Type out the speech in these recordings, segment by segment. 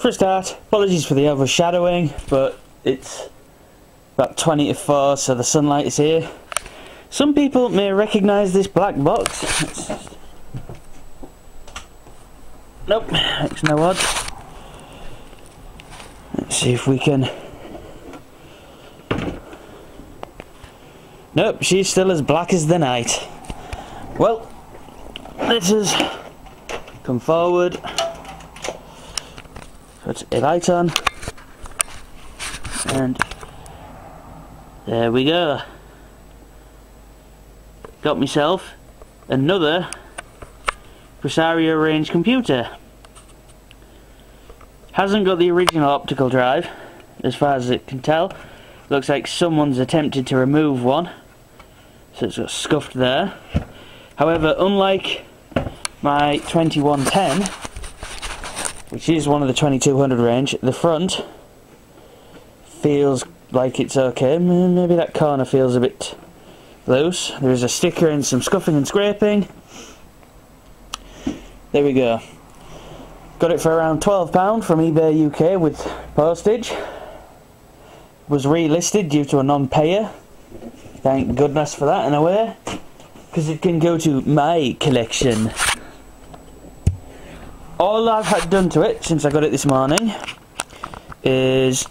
For a start, apologies for the overshadowing, but it's about 20 to 4, so the sunlight is here. Some people may recognise this black box. Nope, makes no odds. Let's see if we can... Nope, she's still as black as the night. Well, let us come forward, put a light on, and there we go. Got myself another Presario range computer. Hasn't got the original optical drive, as far as it can tell. Looks like someone's attempted to remove one, so it's got scuffed there. However, unlike my 2110, which is one of the 2200 range, the front feels like it's okay. Maybe that corner feels a bit loose. There is a sticker and some scuffing and scraping. There we go. Got it for around £12 from eBay UK with postage. Was relisted due to a non-payer. Thank goodness for that in a way, because it can go to my collection. All I've had done to it since I got it this morning is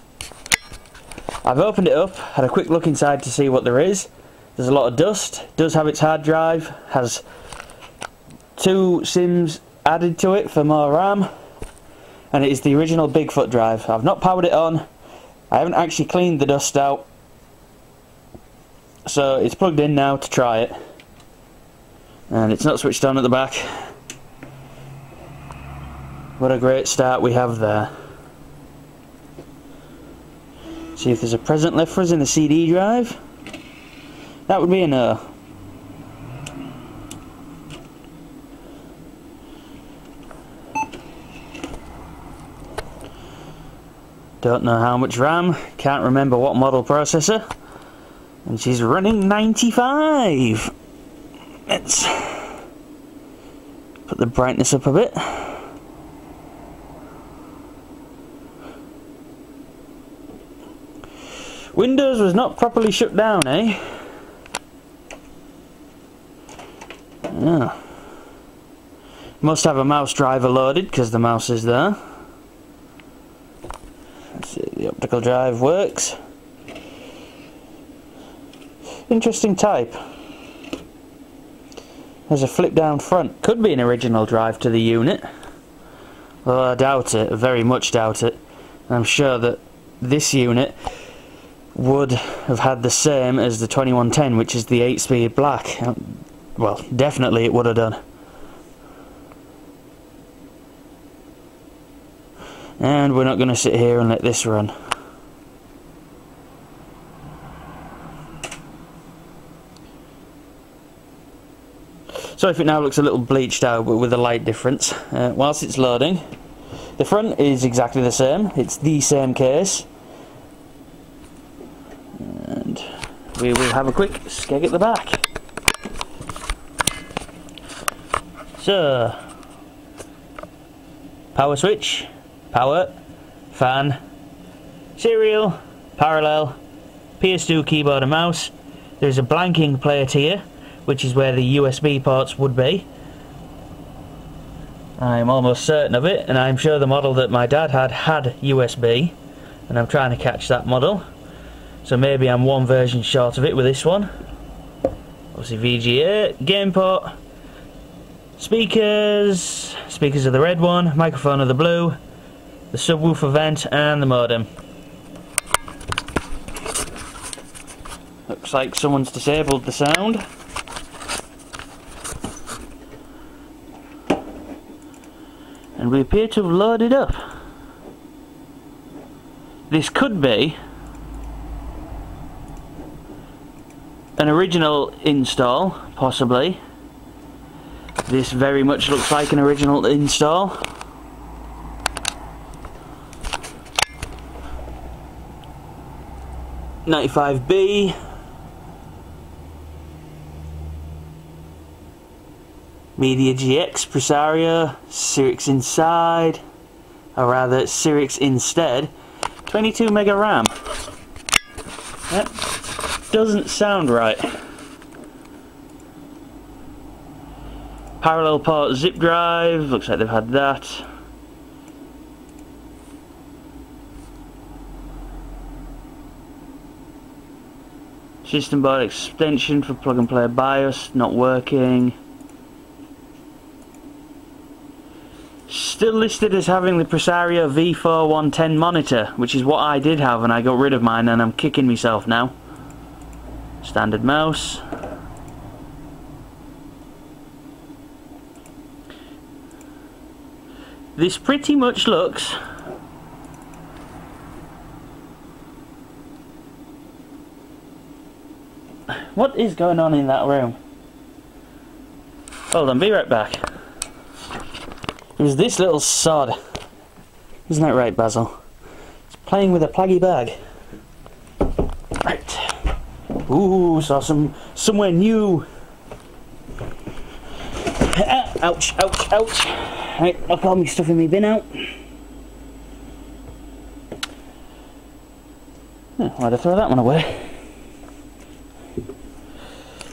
I've opened it up, had a quick look inside to see what there is. There's a lot of dust. Does have its hard drive, has 2 SIMs added to it for more RAM, and it is the original BigFoot drive. I've not powered it on. I haven't actually cleaned the dust out, so it's plugged in now to try it, and it's not switched on at the back. What a great start we have there. See if there's a present left for us in the CD drive. That would be a no. Don't know how much RAM, can't remember what model processor, and she's running 95. Let's put the brightness up a bit. Windows was not properly shut down, eh? Yeah. Must have a mouse driver loaded because the mouse is there. Let's see, the optical drive works. Interesting type. There's a flip down front. Could be an original drive to the unit. Well, I doubt it, I very much doubt it. I'm sure that this unit would have had the same as the 2110, which is the 8-speed black. Well, definitely it would have done. And we're not going to sit here and let this run. So if it now looks a little bleached out, but with a light difference, whilst it's loading, the front is exactly the same. It's the same case. And we will have a quick skeg at the back. So, power switch, power, fan, serial, parallel, PS2 keyboard and mouse. There's a blanking plate here, which is where the USB ports would be. I'm almost certain of it, and I'm sure the model that my dad had USB, and I'm trying to catch that model. So maybe I'm one version short of it with this one. Obviously VGA, game port, speakers of the red one, microphone of the blue, the subwoofer vent and the modem. Looks like someone's disabled the sound. And we appear to have loaded up. This could be an original install, possibly. This very much looks like an original install. '95B. MediaGX Presario, Sirix inside, or rather Cyrix instead, 22 mega RAM. That doesn't sound right. Parallel port zip drive, looks like they've had that. System board extension for plug and play BIOS, not working. Still listed as having the Presario V4 110 monitor, which is what I did have and I got rid of mine, and I'm kicking myself now. Standard mouse. This pretty much looks what is going on in that room? Hold on, be right back. It was this little sod. Isn't that right, Basil? It's playing with a plaggy bag. Right. Ooh, saw somewhere new. Ouch, ouch, ouch. Right, I'll all my stuff in my bin out. Oh, why'd I throw that one away?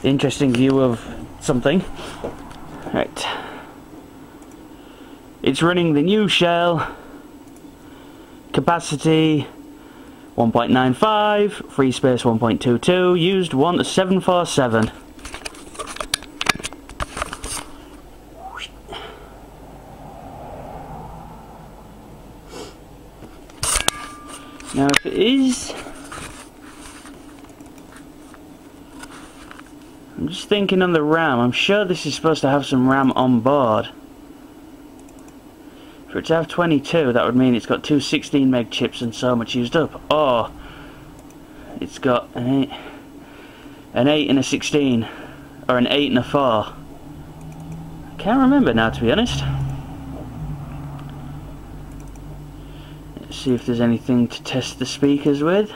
Interesting view of something. Right. It's running the new shell. Capacity 1.95, free space 1.22, used 747. Now if it is, I'm just thinking on the RAM, I'm sure this is supposed to have some RAM on board. For it to have 22, that would mean it's got two 16 meg chips and so much used up. Or it's got an 8 and a 16, or an 8 and a 4. I can't remember now, to be honest. Let's see if there's anything to test the speakers with.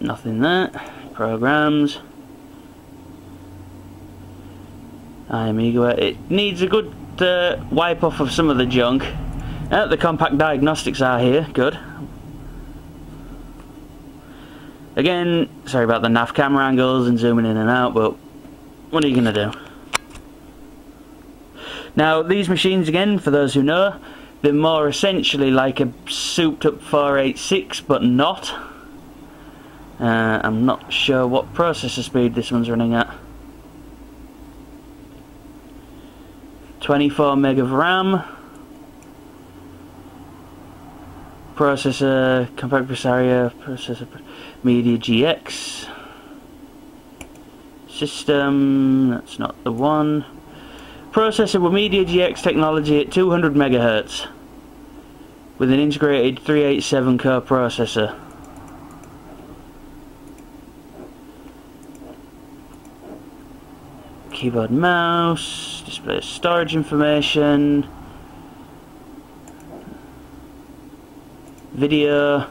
Nothing there. Programs. iAmiga. It needs a good wipe off of some of the junk. The Compaq diagnostics are here. Good. Again, sorry about the naff camera angles and zooming in and out, but what are you going to do? Now, these machines, again, for those who know, they're more essentially like a souped up 486, but not. I'm not sure what processor speed this one's running at. 24 meg of RAM. Processor, Compaq Presario, processor, MediaGX. System, that's not the one. Processor with MediaGX technology at 200 MHz with an integrated 387 core processor. Keyboard, mouse, display storage information, video,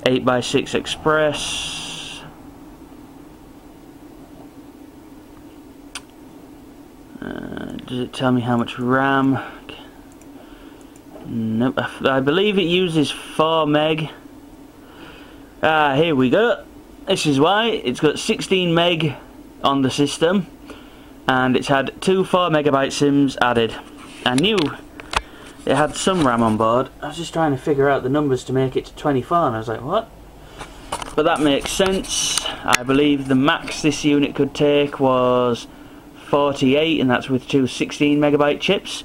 8x6 Express, does it tell me how much RAM? Nope, I believe it uses 4 meg. Here we go. This is why it's got 16 meg on the system. And it's had two 4 megabyte SIMs added. I knew it had some RAM on board. I was just trying to figure out the numbers to make it to 24 and I was like, what? But that makes sense. I believe the max this unit could take was 48, and that's with two 16 megabyte chips.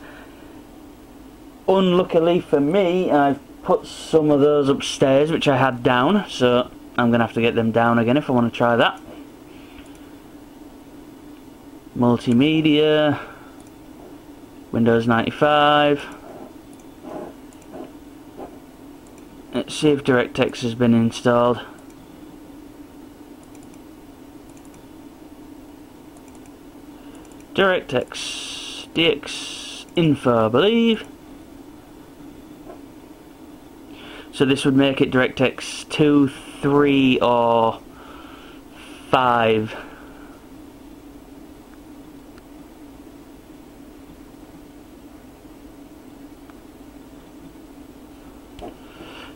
Unluckily for me, I've put some of those upstairs which I had down, so I'm going to have to get them down again if I want to try that. Multimedia, Windows 95. Let's see if DirectX has been installed. DirectX, DX info, I believe. So this would make it DirectX 2, 3 or 5.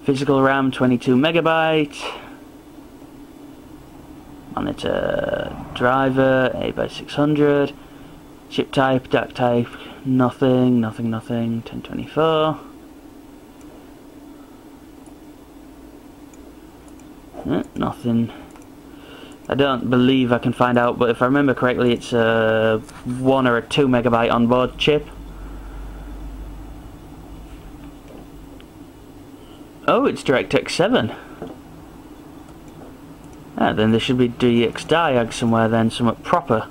Physical RAM 22 megabyte. Monitor driver 8x600. Chip type, DAC type, nothing. 1024. Nothing. I don't believe I can find out, but if I remember correctly, it's a 1 or a 2 megabyte onboard chip. Oh, it's DirectX 7. Ah, then there should be DX diag somewhere then, somewhat proper.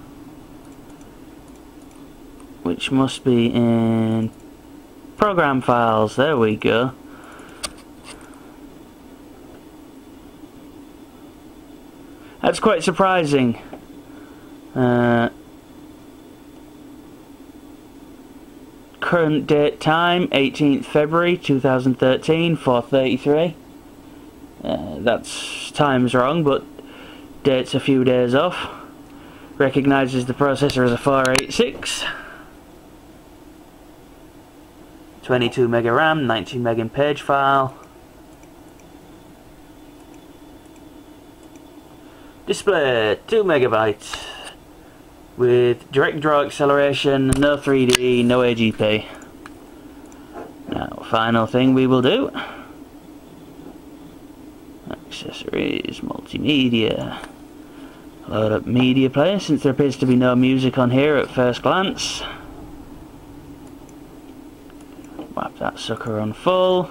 Which must be in program files. There we go. That's quite surprising. Current date time 18th February 2013, 4:33. That's time's wrong, but date's a few days off. Recognises the processor as a 486. 22 mega RAM, 19 meg in page file. Display 2 megabytes with direct draw acceleration, no 3D, no AGP. Now, final thing we will do. Accessories, multimedia. Load up media player since there appears to be no music on here at first glance. Wrap that sucker on full.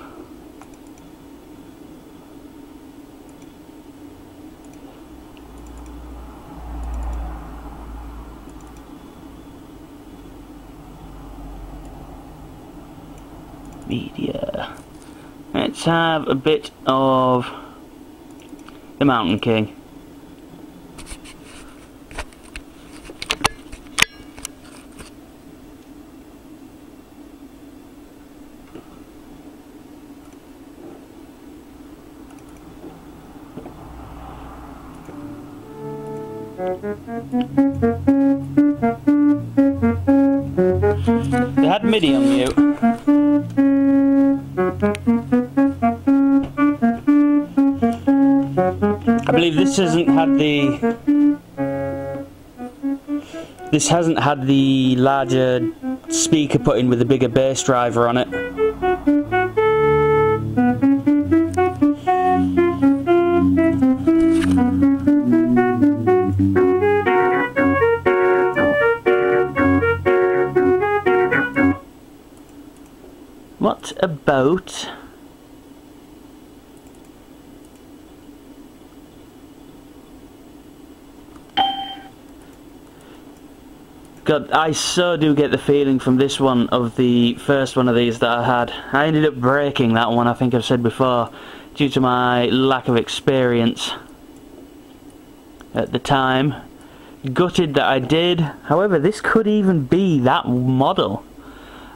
Media. Let's have a bit of the Mountain King. They had MIDI on mute. I believe this hasn't had the larger speaker put in with a bigger bass driver on it. What about God, I so do get the feeling from this one of the first one of these that I had. I ended up breaking that one, I think I've said before, due to my lack of experience at the time. Gutted that I did. However, this could even be that model.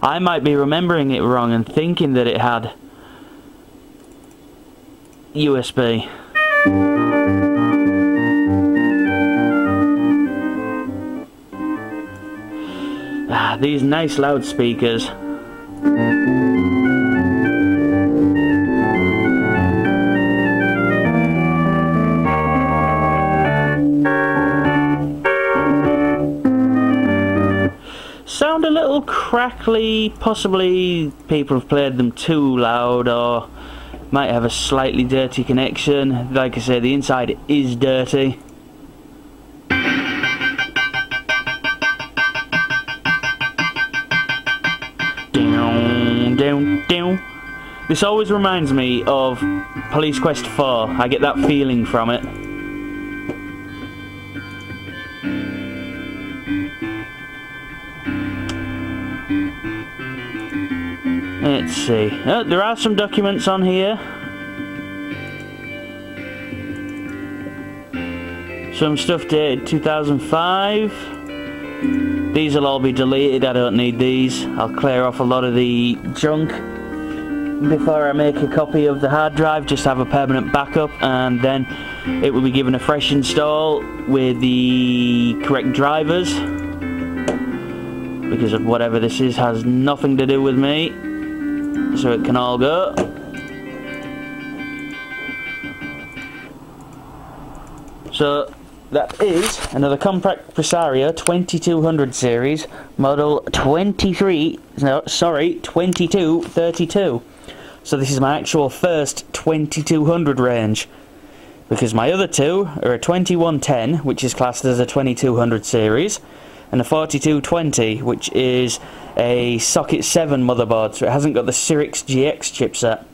I might be remembering it wrong and thinking that it had USB. These nice loudspeakers. Sound a little crackly, possibly people have played them too loud or might have a slightly dirty connection. Like I say, the inside is dirty. This always reminds me of Police Quest 4. I get that feeling from it. Let's see. There are some documents on here. Some stuff dated 2005. These will all be deleted. I don't need these. I'll clear off a lot of the junk before I make a copy of the hard drive, just have a permanent backup, and then it will be given a fresh install with the correct drivers, because of whatever this is has nothing to do with me, so it can all go. So that is another Compaq Presario 2200 series, model 2232. So this is my actual first 2200 range, because my other two are a 2110, which is classed as a 2200 series, and a 4220, which is a socket 7 motherboard, so it hasn't got the MediaGX chipset.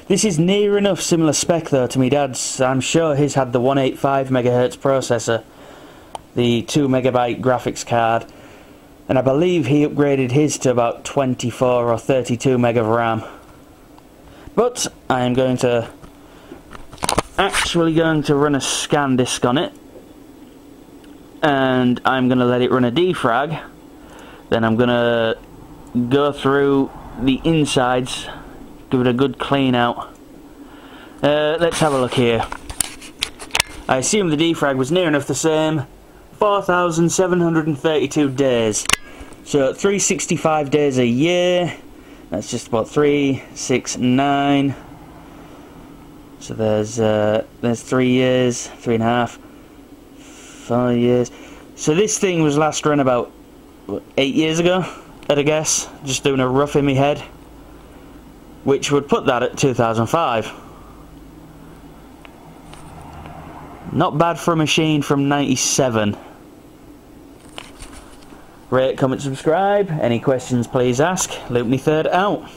This is near enough similar spec though to my dad's. I'm sure his had the 185 MHz processor, the 2 MB graphics card, and I believe he upgraded his to about 24 or 32 meg of RAM. But I am actually going to run a scan disk on it, and I'm going to let it run a defrag. Then I'm going to go through the insides, give it a good clean out. Let's have a look here. I assume the defrag was near enough the same. 4,732 days. So 365 days a year. That's just about 3, 6, 9. So there's 3 years, 3.5, 5 years. So this thing was last run about 8 years ago, at a guess. Just doing a rough in my head, which would put that at 2005. Not bad for a machine from 97. Rate, comment, subscribe. Any questions please ask. Luke me third out.